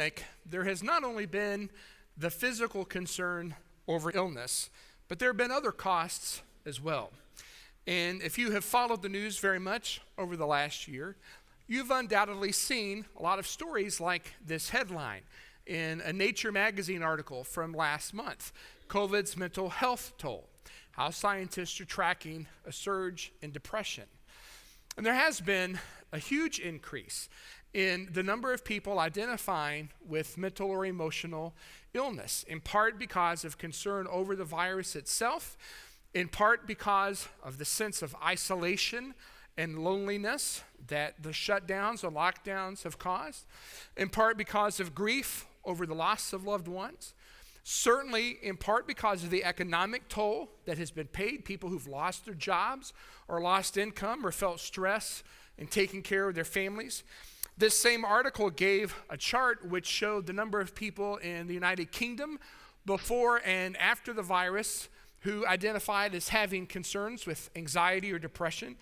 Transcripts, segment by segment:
pandemic, there has not only been the physical concern over illness, but there have been other costs as well. And if you have followed the news very much over the last year, you've undoubtedly seen a lot of stories like this headline in a Nature magazine article from last month, COVID's mental health toll, how scientists are tracking a surge in depression. And there has been a huge increase in the number of people identifying with mental or emotional illness, in part because of concern over the virus itself, in part because of the sense of isolation and loneliness that the shutdowns and lockdowns have caused, in part because of grief over the loss of loved ones, certainly in part because of the economic toll that has been paid, people who've lost their jobs or lost income or felt stress in taking care of their families. This same article gave a chart which showed the number of people in the United Kingdom before and after the virus who identified as having concerns with anxiety or depression.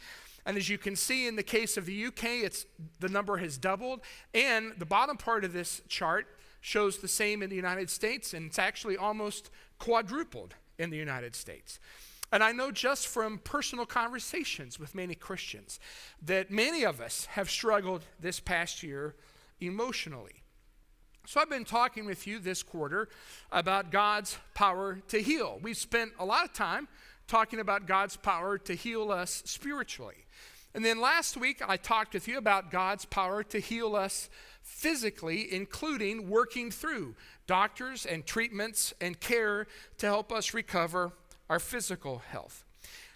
And as you can see in the case of the UK, the number has doubled. And the bottom part of this chart shows the same in the United States, and it's actually almost quadrupled in the United States. And I know just from personal conversations with many Christians that many of us have struggled this past year emotionally. So I've been talking with you this quarter about God's power to heal. We've spent a lot of time talking about God's power to heal us spiritually. And then last week I talked with you about God's power to heal us physically, including working through doctors and treatments and care to help us recover our physical health.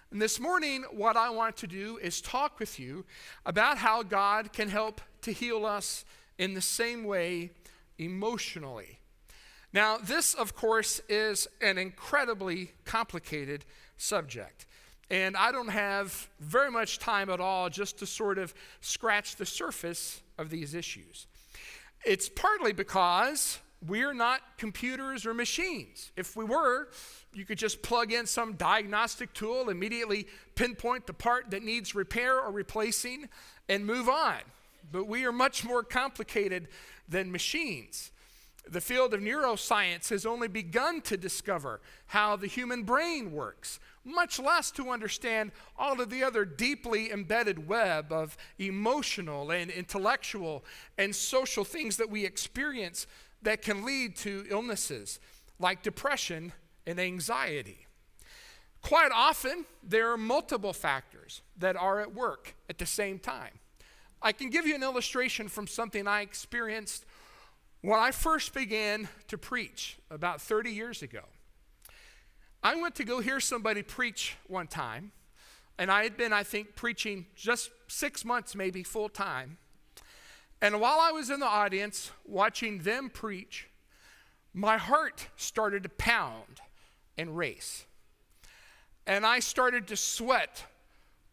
And this morning, what I want to do is talk with you about how God can help to heal us in the same way emotionally. Now, this, of course, is an incredibly complicated subject. And I don't have very much time at all just to sort of scratch the surface of these issues. It's partly because we're not computers or machines. If we were, you could just plug in some diagnostic tool, immediately pinpoint the part that needs repair or replacing, and move on. But we are much more complicated than machines. The field of neuroscience has only begun to discover how the human brain works, much less to understand all of the other deeply embedded web of emotional and intellectual and social things that we experience that can lead to illnesses like depression and anxiety. Quite often, there are multiple factors that are at work at the same time. I can give you an illustration from something I experienced when I first began to preach about 30 years ago. I went to go hear somebody preach one time, and I had been, I think, preaching just 6 months maybe full time. And while I was in the audience watching them preach, my heart started to pound and race. And I started to sweat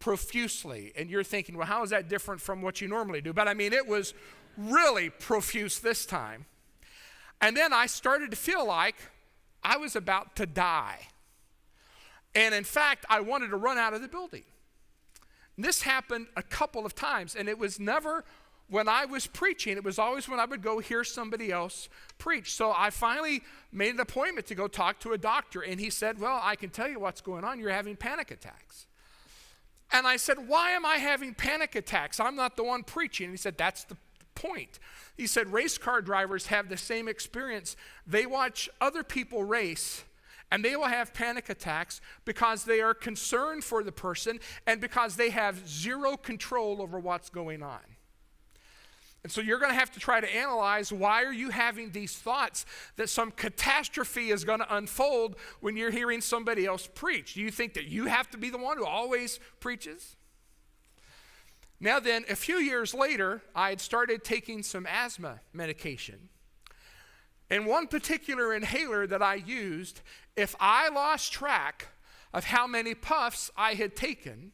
profusely. And you're thinking, well, how is that different from what you normally do? But I mean, it was really profuse this time. And then I started to feel like I was about to die. And in fact, I wanted to run out of the building. And this happened a couple of times, and it was never when I was preaching. It was always when I would go hear somebody else preach. So I finally made an appointment to go talk to a doctor, and he said, well, I can tell you what's going on. You're having panic attacks. And I said, why am I having panic attacks? I'm not the one preaching. And he said, that's the point. He said, race car drivers have the same experience. They watch other people race, and they will have panic attacks because they are concerned for the person and because they have zero control over what's going on. And so you're going to have to try to analyze, why are you having these thoughts that some catastrophe is going to unfold when you're hearing somebody else preach? Do you think that you have to be the one who always preaches? Now then, a few years later, I had started taking some asthma medication. And one particular inhaler that I used, if I lost track of how many puffs I had taken,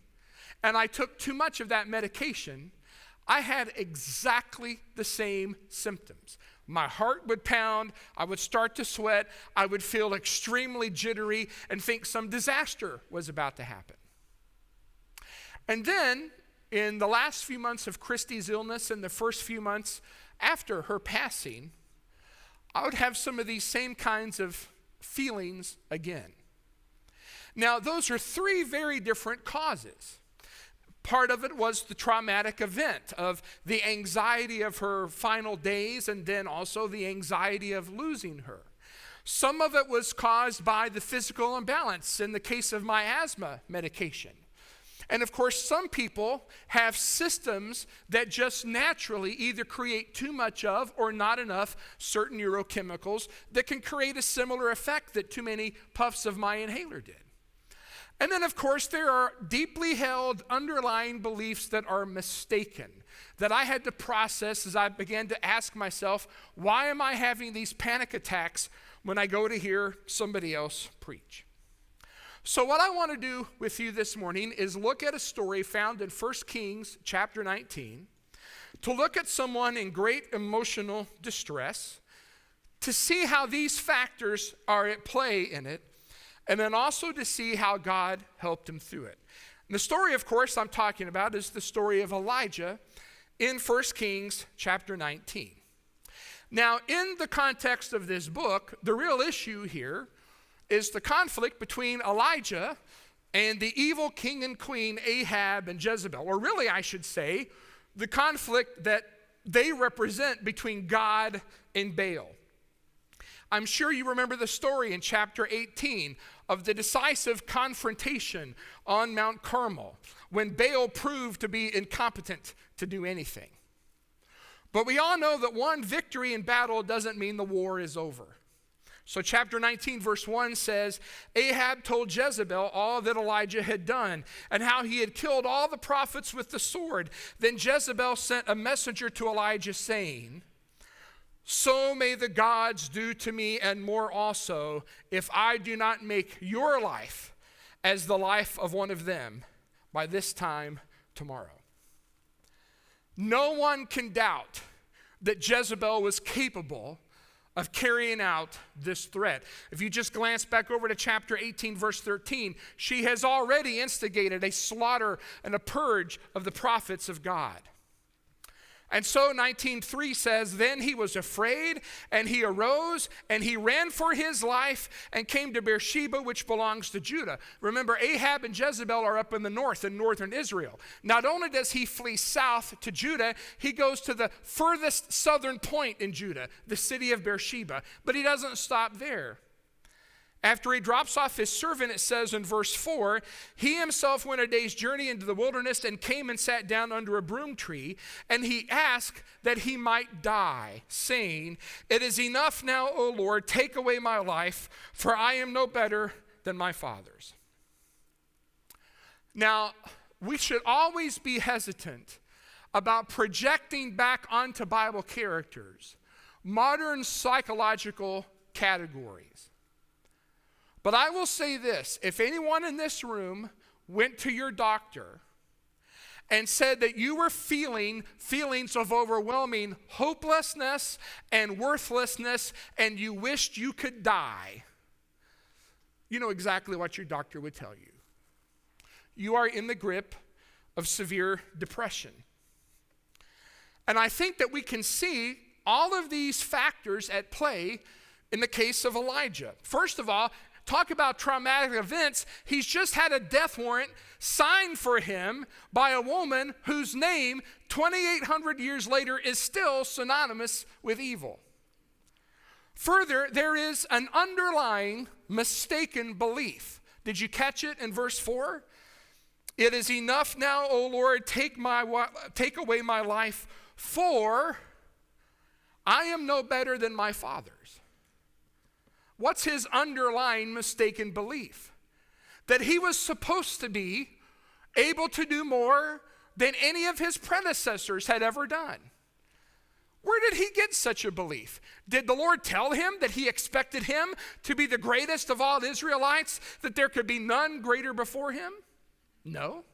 and I took too much of that medication, I had exactly the same symptoms. My heart would pound, I would start to sweat, I would feel extremely jittery and think some disaster was about to happen. And then, in the last few months of Christy's illness and the first few months after her passing, I would have some of these same kinds of feelings again. Now, those are three very different causes. Part of it was the traumatic event of the anxiety of her final days, and then also the anxiety of losing her. Some of it was caused by the physical imbalance in the case of my asthma medication. And of course, some people have systems that just naturally either create too much of or not enough certain neurochemicals that can create a similar effect that too many puffs of my inhaler did. And then, of course, there are deeply held underlying beliefs that are mistaken, that I had to process as I began to ask myself, why am I having these panic attacks when I go to hear somebody else preach? So what I want to do with you this morning is look at a story found in 1 Kings chapter 19, to look at someone in great emotional distress, to see how these factors are at play in it, and then also to see how God helped him through it. And the story, of course, I'm talking about is the story of Elijah in 1 Kings chapter 19. Now, in the context of this book, the real issue here is the conflict between Elijah and the evil king and queen Ahab and Jezebel. Or really, I should say, the conflict that they represent between God and Baal. I'm sure you remember the story in chapter 18 of the decisive confrontation on Mount Carmel when Baal proved to be incompetent to do anything. But we all know that one victory in battle doesn't mean the war is over. So chapter 19 verse 1 says, Ahab told Jezebel all that Elijah had done and how he had killed all the prophets with the sword. Then Jezebel sent a messenger to Elijah saying, so may the gods do to me and more also, if I do not make your life as the life of one of them by this time tomorrow. No one can doubt that Jezebel was capable of carrying out this threat. If you just glance back over to chapter 18, verse 13, she has already instigated a slaughter and a purge of the prophets of God. And so 19:3 says, then he was afraid, and he arose, and he ran for his life, and came to Beersheba, which belongs to Judah. Remember, Ahab and Jezebel are up in the north, in northern Israel. Not only does he flee south to Judah, he goes to the furthest southern point in Judah, the city of Beersheba. But he doesn't stop there. After he drops off his servant, it says in verse 4, he himself went a day's journey into the wilderness and came and sat down under a broom tree, and he asked that he might die, saying, it is enough now, O Lord, take away my life, for I am no better than my fathers. Now, we should always be hesitant about projecting back onto Bible characters modern psychological categories. But I will say this, if anyone in this room went to your doctor and said that you were feeling feelings of overwhelming hopelessness and worthlessness and you wished you could die, you know exactly what your doctor would tell you. You are in the grip of severe depression. And I think that we can see all of these factors at play in the case of Elijah. First of all, talk about traumatic events. He's just had a death warrant signed for him by a woman whose name 2,800 years later is still synonymous with evil. Further, there is an underlying mistaken belief. Did you catch it in verse 4? It is enough now, O Lord, take away my life, for I am no better than my fathers. What's his underlying mistaken belief? That he was supposed to be able to do more than any of his predecessors had ever done. Where did he get such a belief? Did the Lord tell him that he expected him to be the greatest of all Israelites, that there could be none greater before him? No.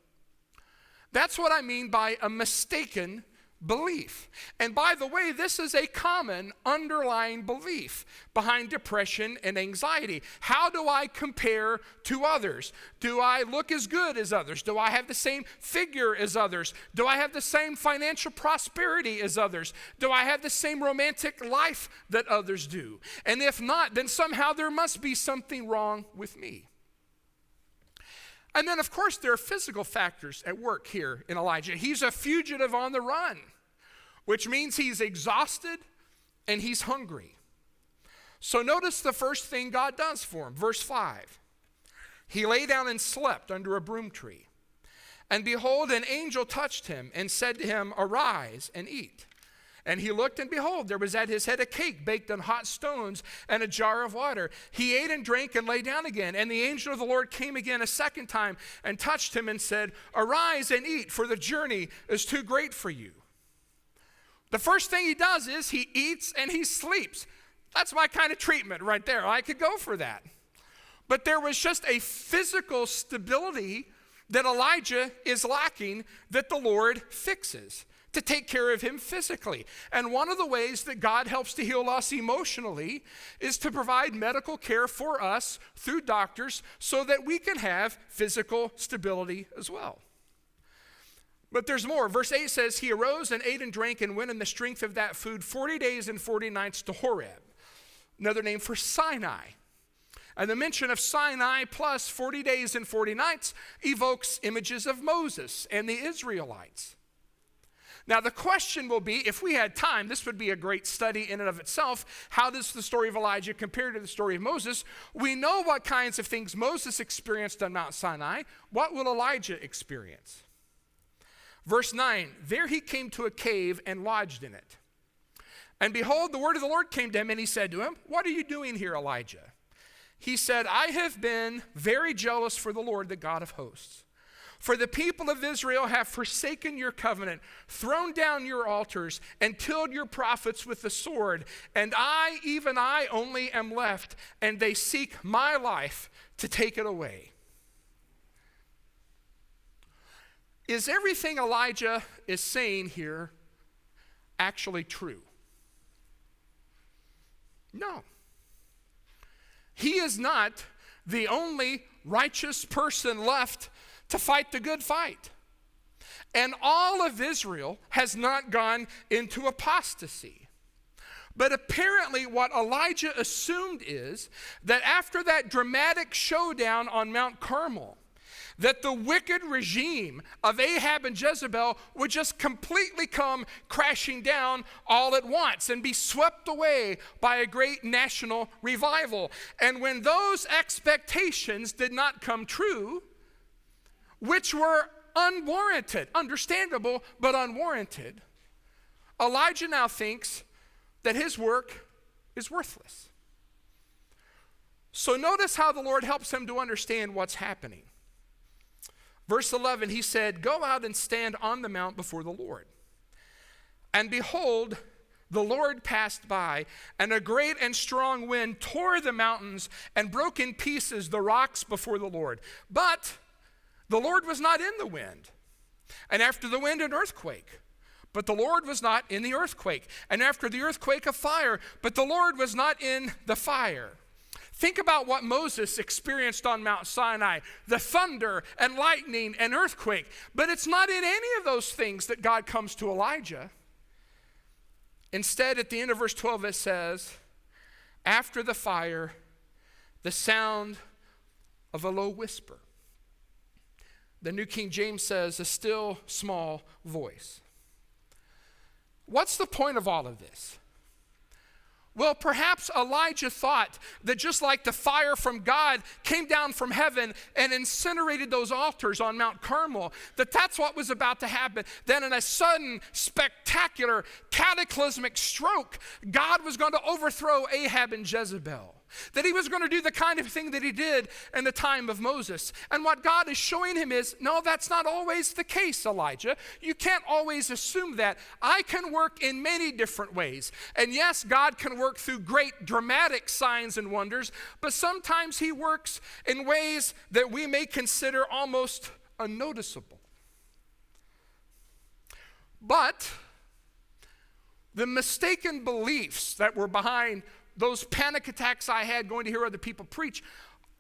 That's what I mean by a mistaken belief. And by the way, this is a common underlying belief behind depression and anxiety. How do I compare to others? Do I look as good as others? Do I have the same figure as others? Do I have the same financial prosperity as others? Do I have the same romantic life that others do? And if not, then somehow there must be something wrong with me. And then, of course, there are physical factors at work here in Elijah. He's a fugitive on the run, which means he's exhausted and he's hungry. So notice the first thing God does for him. Verse 5. He lay down and slept under a broom tree. And behold, an angel touched him and said to him, "Arise and eat." And he looked, and behold, there was at his head a cake baked on hot stones and a jar of water. He ate and drank and lay down again. And the angel of the Lord came again a second time and touched him and said, "Arise and eat, for the journey is too great for you." The first thing he does is he eats and he sleeps. That's my kind of treatment right there. I could go for that. But there was just a physical stability that Elijah is lacking that the Lord fixes to take care of him physically. And one of the ways that God helps to heal us emotionally is to provide medical care for us through doctors so that we can have physical stability as well. But there's more. Verse 8 says, he arose and ate and drank and went in the strength of that food 40 days and 40 nights to Horeb, another name for Sinai. And the mention of Sinai plus 40 days and 40 nights evokes images of Moses and the Israelites. Now, the question will be, if we had time, this would be a great study in and of itself. How does the story of Elijah compare to the story of Moses? We know what kinds of things Moses experienced on Mount Sinai. What will Elijah experience? Verse 9, there he came to a cave and lodged in it. And behold, the word of the Lord came to him, and he said to him, "What are you doing here, Elijah?" He said, "I have been very jealous for the Lord, the God of hosts. For the people of Israel have forsaken your covenant, thrown down your altars, and killed your prophets with the sword. And I, even I, only am left, and they seek my life to take it away." Is everything Elijah is saying here actually true? No. He is not the only righteous person left to fight the good fight. And all of Israel has not gone into apostasy. But apparently what Elijah assumed is that after that dramatic showdown on Mount Carmel, that the wicked regime of Ahab and Jezebel would just completely come crashing down all at once and be swept away by a great national revival. And when those expectations did not come true, which were unwarranted, understandable, but unwarranted, Elijah now thinks that his work is worthless. So notice how the Lord helps him to understand what's happening. Verse 11, he said, "Go out and stand on the mount before the Lord." And behold, the Lord passed by, and a great and strong wind tore the mountains and broke in pieces the rocks before the Lord. But the Lord was not in the wind. And after the wind, an earthquake. But the Lord was not in the earthquake. And after the earthquake, a fire. But the Lord was not in the fire. Think about what Moses experienced on Mount Sinai, the thunder and lightning and earthquake. But it's not in any of those things that God comes to Elijah. Instead, at the end of verse 12, it says, after the fire, the sound of a low whisper. The New King James says, a still small voice. What's the point of all of this? Well, perhaps Elijah thought that just like the fire from God came down from heaven and incinerated those altars on Mount Carmel, that's what was about to happen. Then in a sudden, spectacular, cataclysmic stroke, God was going to overthrow Ahab and Jezebel. That he was going to do the kind of thing that he did in the time of Moses. And what God is showing him is, no, that's not always the case, Elijah. You can't always assume that. I can work in many different ways. And yes, God can work through great dramatic signs and wonders, but sometimes he works in ways that we may consider almost unnoticeable. But The mistaken beliefs that were behind those panic attacks I had going to hear other people preach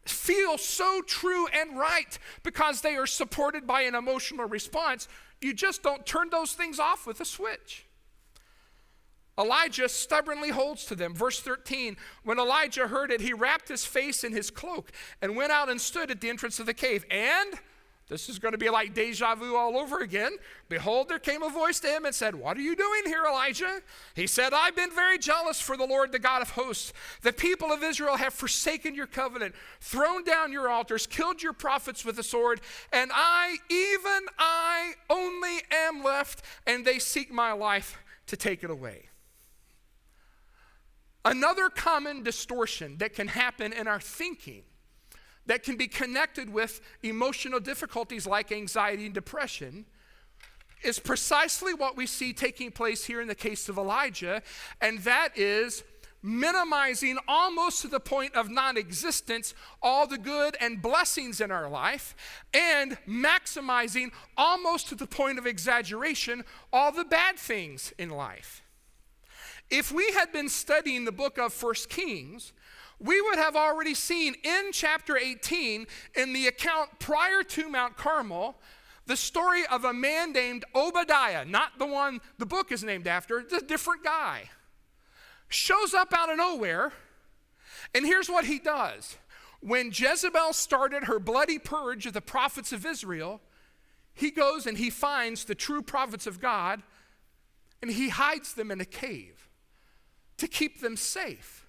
feel so true and right because they are supported by an emotional response. You just don't turn those things off with a switch. Elijah stubbornly holds to them. Verse 13, when Elijah heard it, he wrapped his face in his cloak and went out and stood at the entrance of the cave. And this is going to be like deja vu all over again. Behold, there came a voice to him and said, what are you doing here, Elijah? He said, I've been very jealous for the Lord, the God of hosts. The people of Israel have forsaken your covenant, thrown down your altars, killed your prophets with the sword, and I, even I, only am left, and they seek my life to take it away. Another common distortion that can happen in our thinking that can be connected with emotional difficulties like anxiety and depression is precisely what we see taking place here in the case of Elijah, and that is minimizing almost to the point of non-existence all the good and blessings in our life and maximizing almost to the point of exaggeration all the bad things in life. If we had been studying the book of 1 Kings, we would have already seen in chapter 18, in the account prior to Mount Carmel, the story of a man named Obadiah, not the one the book is named after, it's a different guy. Shows up out of nowhere, and here's what he does. When Jezebel started her bloody purge of the prophets of Israel, he goes and he finds the true prophets of God, and he hides them in a cave to keep them safe.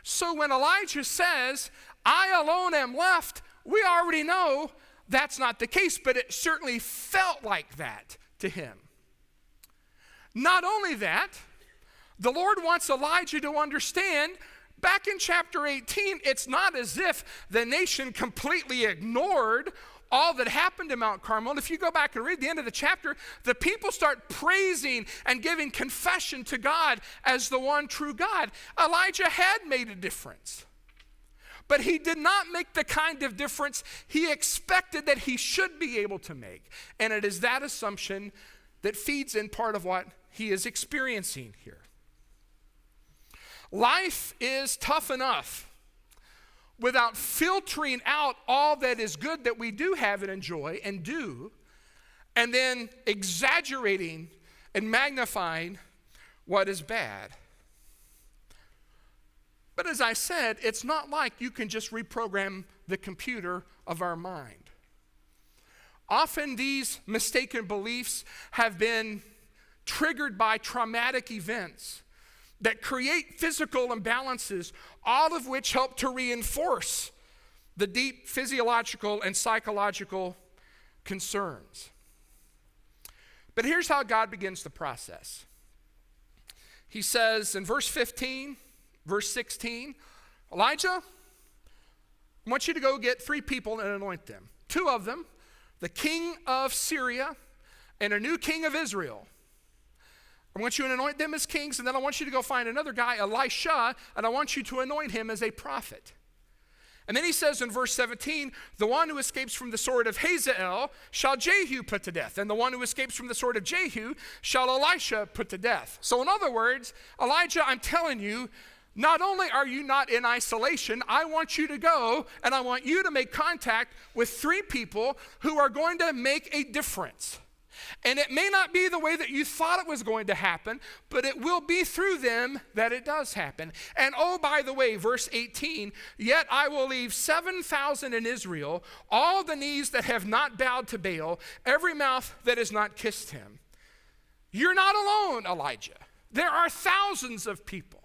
So when Elijah says, I alone am left, we already know that's not the case, but it certainly felt like that to him. Not only that, the Lord wants Elijah to understand, back in chapter 18, it's not as if the nation completely ignored all that happened to Mount Carmel. And if you go back and read the end of the chapter, the people start praising and giving confession to God as the one true God. Elijah had made a difference, but he did not make the kind of difference he expected that he should be able to make. And it is that assumption that feeds in part of what he is experiencing here. Life is tough enough without filtering out all that is good that we do have and enjoy and do, and then exaggerating and magnifying what is bad. But as I said, it's not like you can just reprogram the computer of our mind. Often these mistaken beliefs have been triggered by traumatic events that create physical imbalances, all of which help to reinforce the deep physiological and psychological concerns. But here's how God begins the process. He says in verse 15, verse 16, Elijah, I want you to go get 3 people and anoint them. 2 of them, the king of Syria and a new king of Israel. I want you to anoint them as kings, and then I want you to go find another guy, Elisha, and I want you to anoint him as a prophet. And then he says in verse 17, the one who escapes from the sword of Hazael shall Jehu put to death, and the one who escapes from the sword of Jehu shall Elisha put to death. So in other words, Elijah, I'm telling you, not only are you not in isolation, I want you to go, and I want you to make contact with 3 people who are going to make a difference. And it may not be the way that you thought it was going to happen, but it will be through them that it does happen. And oh, by the way, verse 18, yet I will leave 7,000 in Israel, all the knees that have not bowed to Baal, every mouth that has not kissed him. You're not alone, Elijah. There are thousands of people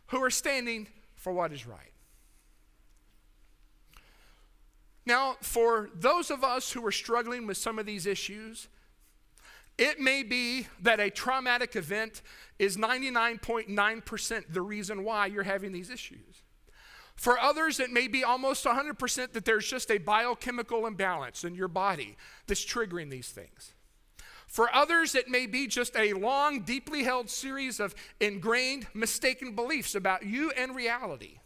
who are standing for what is right. Now, for those of us who are struggling with some of these issues, it may be that a traumatic event is 99.9% the reason why you're having these issues. For others, it may be almost 100% that there's just a biochemical imbalance in your body that's triggering these things. For others, it may be just a long, deeply held series of ingrained, mistaken beliefs about you and reality.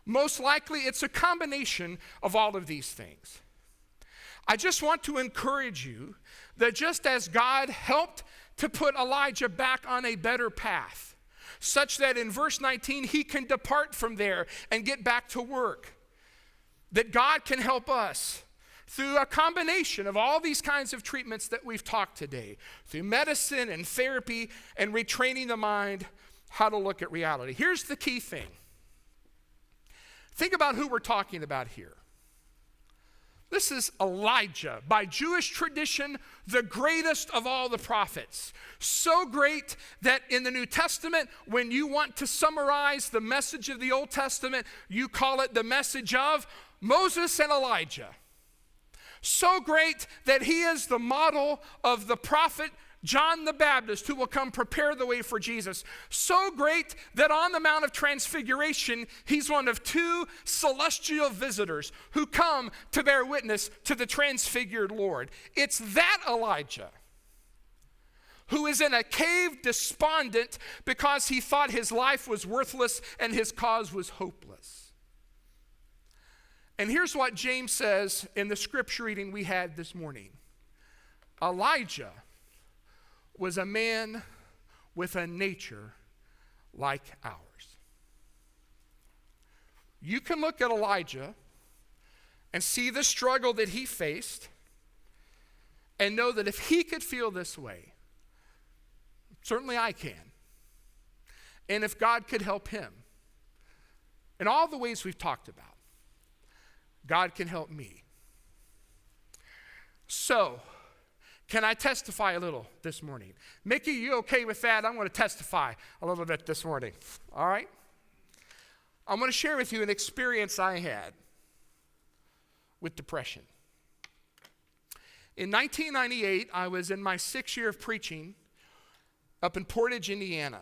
Most likely, it's a combination of all of these things. I just want to encourage you that just as God helped to put Elijah back on a better path, such that in verse 19 he can depart from there and get back to work. That God can help us through a combination of all these kinds of treatments that we've talked today, through medicine and therapy and retraining the mind how to look at reality. Here's the key thing. Think about who we're talking about here. This is Elijah, by Jewish tradition, the greatest of all the prophets. So great that in the New Testament, when you want to summarize the message of the Old Testament, you call it the message of Moses and Elijah. So great that he is the model of the prophet John the Baptist, who will come prepare the way for Jesus. So great that on the Mount of Transfiguration, he's one of two celestial visitors who come to bear witness to the transfigured Lord. It's that Elijah who is in a cave despondent because he thought his life was worthless and his cause was hopeless. And here's what James says in the scripture reading we had this morning. Elijah was a man with a nature like ours. You can look at Elijah and see the struggle that he faced and know that if he could feel this way, certainly I can. And if God could help him in all the ways we've talked about, God can help me. So, can I testify a little this morning? Mickey, you okay with that? I'm going to testify a little bit this morning. All right? I'm going to share with you an experience I had with depression. In 1998, I was in my 6th year of preaching up in Portage, Indiana.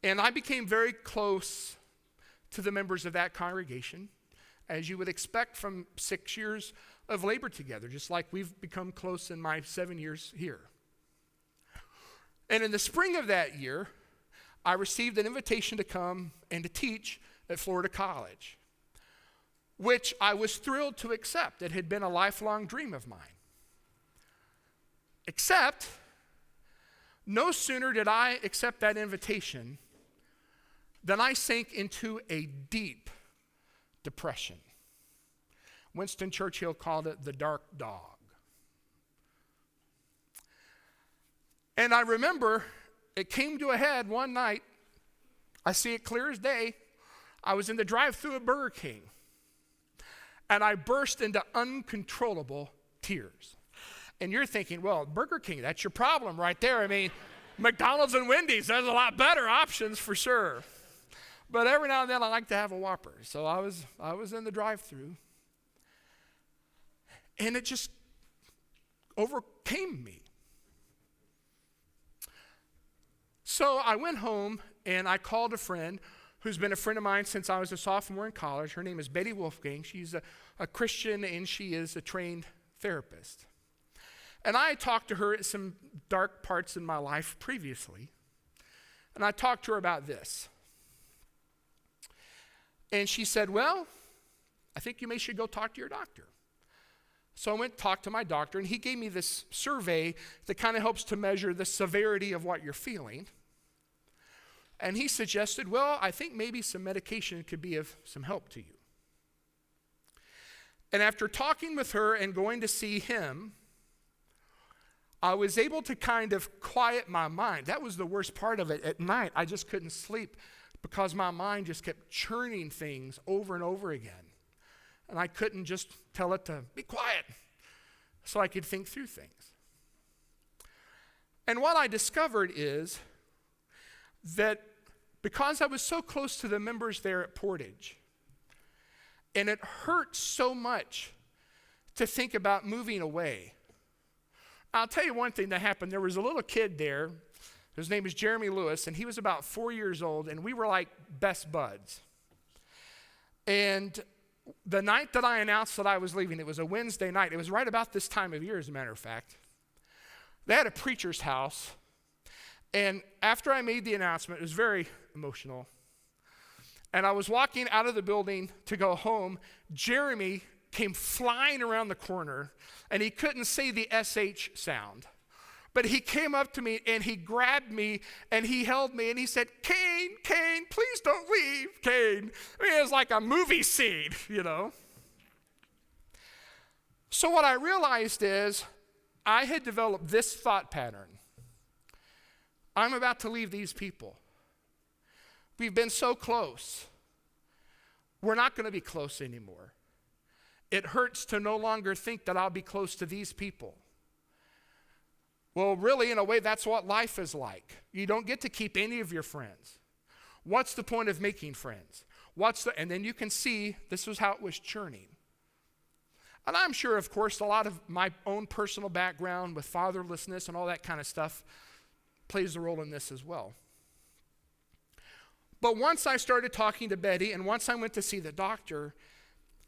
And I became very close to the members of that congregation, as you would expect from 6 years of labor together, just like we've become close in my 7 years here. And in the spring of that year, I received an invitation to come and to teach at Florida College, which I was thrilled to accept. It had been a lifelong dream of mine. Except, no sooner did I accept that invitation than I sank into a deep depression. Winston Churchill called it the dark dog. And I remember it came to a head one night. I see it clear as day. I was in the drive-thru at Burger King, and I burst into uncontrollable tears. And you're thinking, well, Burger King, that's your problem right there. I mean, McDonald's and Wendy's, there's a lot better options for sure. But every now and then I like to have a Whopper. So I was in the drive-thru, and it just overcame me. So I went home and I called a friend who's been a friend of mine since I was a sophomore in college. Her name is Betty Wolfgang. She's a Christian and she is a trained therapist. And I talked to her at some dark parts in my life previously. And I talked to her about this. And she said, well, I think you should go talk to your doctor. So I went and talked to my doctor, and he gave me this survey that kind of helps to measure the severity of what you're feeling. And he suggested, well, I think maybe some medication could be of some help to you. And after talking with her and going to see him, I was able to kind of quiet my mind. That was the worst part of it. At night, I just couldn't sleep because my mind just kept churning things over and over again. And I couldn't just tell it to be quiet so I could think through things. And what I discovered is that because I was so close to the members there at Portage, and it hurt so much to think about moving away. I'll tell you one thing that happened. There was a little kid there. His name is Jeremy Lewis, and he was about 4 years old, and we were like best buds. And the night that I announced that I was leaving, it was a Wednesday night. It was right about this time of year, as a matter of fact. They had a preacher's house, and after I made the announcement, it was very emotional. And I was walking out of the building to go home. Jeremy came flying around the corner, and he couldn't say the SH sound. But he came up to me and he grabbed me and he held me and he said, Cain, Cain, please don't leave, Cain. I mean, it was like a movie scene, you know. So what I realized is I had developed this thought pattern. I'm about to leave these people. We've been so close. We're not going to be close anymore. It hurts to no longer think that I'll be close to these people. Well, really, in a way, that's what life is like. You don't get to keep any of your friends. What's the point of making friends? And then you can see this was how it was churning. And I'm sure, of course, a lot of my own personal background with fatherlessness and all that kind of stuff plays a role in this as well. But once I started talking to Betty and once I went to see the doctor,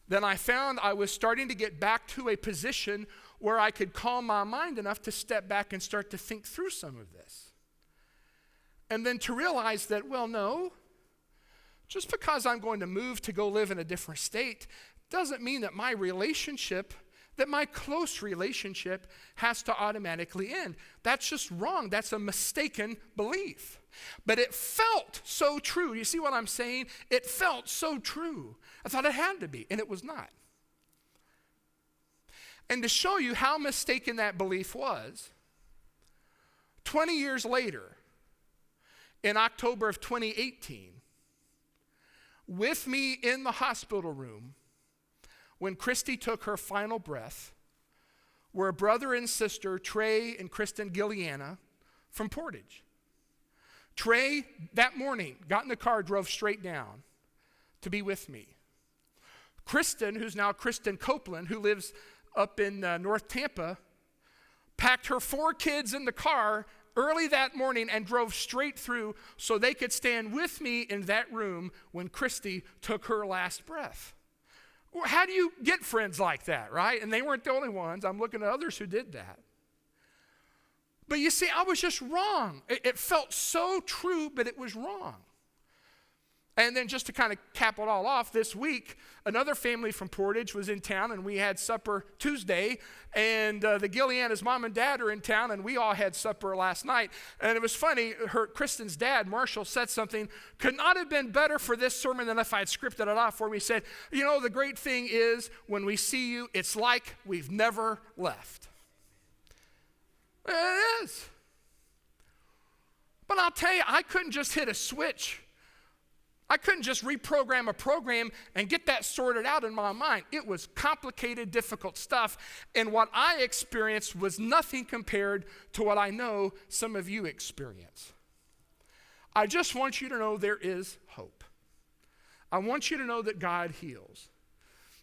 then I found I was starting to get back to a position where I could calm my mind enough to step back and start to think through some of this. And then to realize that, well, no, just because I'm going to move to go live in a different state doesn't mean that my close relationship has to automatically end. That's just wrong. That's a mistaken belief. But it felt so true. You see what I'm saying? It felt so true. I thought it had to be, and it was not. And to show you how mistaken that belief was, 20 years later, in October of 2018, with me in the hospital room, when Christy took her final breath, were brother and sister Trey and Kristen Gilliana from Portage. Trey, that morning, got in the car, drove straight down to be with me. Kristen, who's now Kristen Copeland, who lives up in North Tampa, packed her 4 kids in the car early that morning and drove straight through so they could stand with me in that room when Christy took her last breath. Well, how do you get friends like that, right? And they weren't the only ones. I'm looking at others who did that. But you see, I was just wrong. It felt so true, but it was wrong. And then just to kind of cap it all off, this week, another family from Portage was in town, and we had supper Tuesday, and the Gilliana's mom and dad are in town, and we all had supper last night. And it was funny, Kristen's dad, Marshall, said something, could not have been better for this sermon than if I had scripted it off, where we said, you know, the great thing is, when we see you, it's like we've never left. It is. But I'll tell you, I couldn't just hit a switch. I couldn't just reprogram a program and get that sorted out in my mind. It was complicated, difficult stuff, and what I experienced was nothing compared to what I know some of you experience. I just want you to know there is hope. I want you to know that God heals.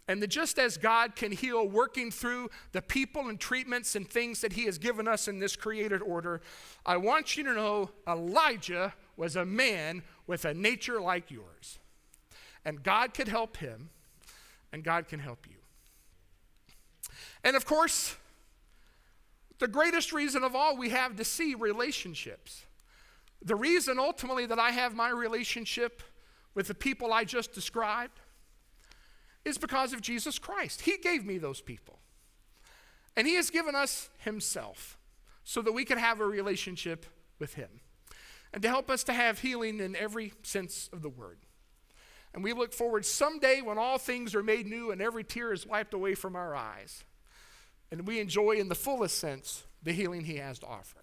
And that just as God can heal working through the people and treatments and things that he has given us in this created order, I want you to know Elijah was a man with a nature like yours. And God could help him, and God can help you. And of course, the greatest reason of all we have to see relationships. The reason ultimately that I have my relationship with the people I just described is because of Jesus Christ. He gave me those people. And he has given us himself so that we can have a relationship with him and to help us to have healing in every sense of the word. And we look forward someday when all things are made new and every tear is wiped away from our eyes, and we enjoy in the fullest sense the healing he has to offer.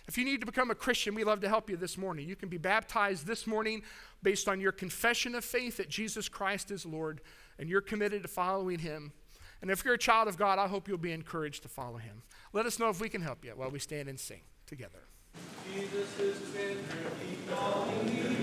If you need to become a Christian, we'd love to help you this morning. You can be baptized this morning based on your confession of faith that Jesus Christ is Lord, and you're committed to following him. And if you're a child of God, I hope you'll be encouraged to follow him. Let us know if we can help you while we stand and sing together. Jesus is been calling you.